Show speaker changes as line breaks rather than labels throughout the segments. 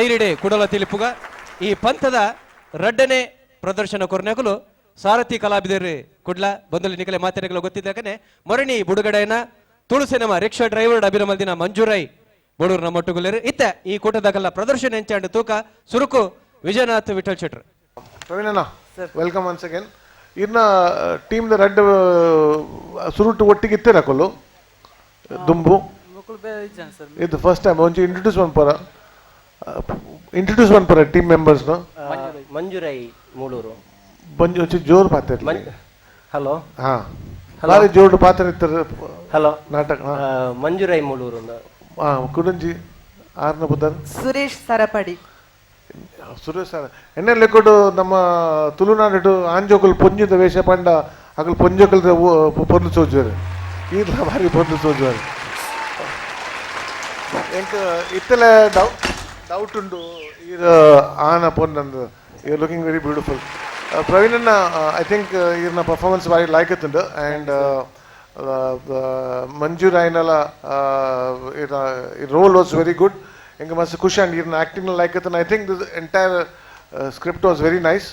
ಐರಿಡೆ ಕುಡಲ ತಿಲಿಪುಗ ಈ ಪಂಥದ ರಡ್ಡನೆ ಪ್ರದರ್ಶನ ಕೊರ್ನೆಕಲು ಸಾರಥಿ ಕಲಾವಿದರು ಕುಡ್ಲ ಬಂದಲಿ ನಿಕಲೆ ಮಾತೆನೆಗಳು ಗೊತ್ತಿದ್ದಾಗನೆ ಮೊರಣಿ ಬುಡುಗಡೆಯನ್ನ ತುಳುಸಿನಮ ರಿಕ್ಷಾ ಡ್ರೈವರ್ ಅಭಿನಮಲ್ದಿನ ಮಂಜುರೈ ಬೋಡೂರ್ನ ಮೊಟ್ಟುಗುಲೇರು ಇತ್ತ ಈ ಕೂಟದಾಗಲ್ಲ ಪ್ರದರ್ಶನ ಎಂಚಾಂಡು ತೂಕ ಸುರುಕು ವಿಜಯನಾಥ್ ವಿಠಲ್ ಶೆಟ್ರ್.
ಪ್ರವೀಣಣ್ಣ ವೆಲ್ಕಮ್ ಒನ್ಸ್ ಅಗೇನ್. ಇನ್ನ ಟೀಮ್ ದ ರೆಡ್ ಸುರುಟ್ಟು ಒಟ್ಟಿಗೆ ಇತ್ತೇನೆ ಕೊಲ್ಲು ದುಂಬು ಇದು ಫಸ್ಟ್ ಟೈಮ್ ಒಂಚು ಇಂಟ್ರೊಡ್ಯೂಸ್ ಪರ ಟೀಮ್ ಮೆಂಬರ್ಸ್
ಮಂಜುರೈ ಮೂಳೂರು
ಬಂಜು ಒಂಚು ಜೋರು ಪಾತ್ರ
ಹಲೋ
ಹಾ ಬಾರಿ ಜೋರು ಪಾತ್ರ ಇರ್ತಾರೆ.
ಹಲೋ
ನಾಟಕ
ಮಂಜುರೈ ಮೂಳೂರು
ಕುಡಂಜಿ ಆರ್ನ ಬುದ್ಧರ್
ಸುರೇಶ್ ಸರಪಡಿ
ಸುರೇಶ್ ಸರ್ ಎಣ್ಣೆ ಲೆಕ್ಕೊಡು ನಮ್ಮ ತುಳುನಾಡು ಆಂಜೋಕಲ್ ಪೊಂಜಿದ ವೇಷ ಪಂಡ ಅಕಲ್ ಪೊಂಜೋಕಲ್ ಪೊರ್ಲು ಸೋಜುವರು ಈತ ಭಾರಿ ಪೊರ್ಲು ಸೋಜುವರು ಎಂಕ್ ಇತ್ತಲೆ ಡೌಟ್ ಉಂಡು ಇದು ಆನ ಪೊಂದು ಯು ಲುಕಿಂಗ್ ವೆರಿ ಬ್ಯೂಟಿಫುಲ್. ಪ್ರವೀಣನ್ನ ಐ ಥಿಂಕ್ ಇರ್ನ ಪರ್ಫಾರ್ಮೆನ್ಸ್ ಭಾರಿ ಲಾಯ್ಕತ್ತುಂಡು ಆ್ಯಂಡ್ ಮಂಜು ರಾಯ್ನಲ ರೋಲ್ ವಾಸ್ ವೆರಿ ಗುಡ್. ಎಂಗೆ ಮಸ್ತ್ ಖುಷಿ ಅಂಡ್ ಇರ್ನ ಆ್ಯಕ್ಟಿಂಗ್ ಲಾಯ್ಕತ್ತನ I think this entire script was very nice.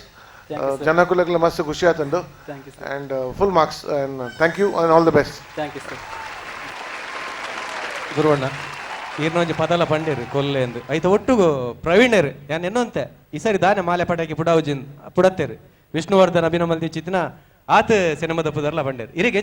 ಜನಕುಲಕ್ಕೆಲ್ಲ ಮಸ್ತ್ ಖುಷಿ ಆತಂಡು and full marks and thank you and all the best.
Thank you sir.
ಗುರುವಣ್ಣ ಈರ್ನೊಂಜಿ ಪದಲ ಪಂಡೇರು ಕೊಲ್ಲೆ ಎಂದು ಐತ ಒಟ್ಟುಗು ಪ್ರವೀಣರು ಯಾನ್ ಎನ್ನೊಂತೆ ಈ ಸರಿ ದಾನೆ ಮಾಲೆ ಪಟಾಕಿ ಪುಡಾವುಜಿನ್ ಪುಡತ್ತೇರು ವಿಷ್ಣುವರ್ಧನ್ ಅಭಿನಮಲ್ದಿ ಚಿತ್ನ ಆತ ಸಿನಿಮಾದ ಪುದರ್ಲ ಪಂಡೇರು ಇರಿಗೆ